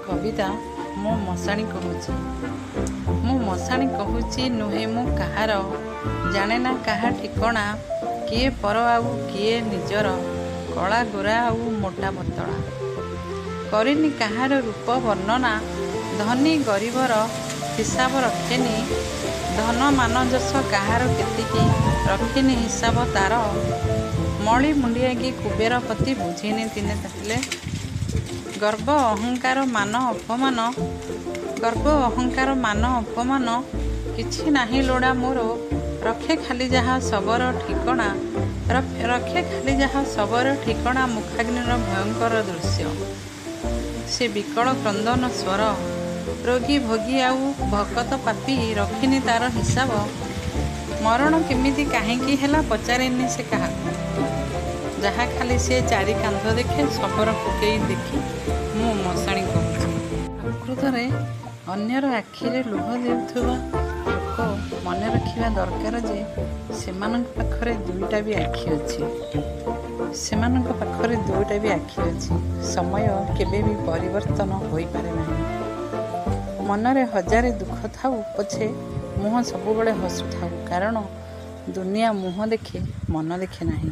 कविता मो मशाणी कहूची मो मशाणी कहूची नुहे मु कहार जाने ना कहा ठिकणा किए पर आउ किए निजर कला गोरा आउ मोटा पतला करिनी कहार रूप वर्णना धनी गरीबर हिसाब रखेनी धन मान जस कहार केतिकी रखिनी हिसाब तार मली मुंडिया कि कुबेर पति बुझीनी दिने ताहिले गर्व अहंकार मान अपमान किछि नाही लोड़ा मोर रखे खाली जहा सबर ठिकणा रखे खाली जहा सबर ठिकणा मुखाग्निर भयंकर दृश्य से विकल क्रंदन स्वर रोगी भोगी आउ भकत पापी रखिनी तार हिसाब मरण केमिति काहेकि हेला पचारेनी से कहा जहा खाली से चारि कांध देखे सबर फुकेई देखी मु मशाणी कहूची प्रकृतरे अन्यर आखिरे लुह देउथुवा लोक मन रखिबा दरकार जे सेमानक पाखरे दुईटा भी आखि अछि समय केबे भी परिवर्तन होई पारे नाही मनरे हजारे दुख थाउ पछे मुह सबुबले हसुथाउ कारण दुनिया मुह देखे मन देखे नाही।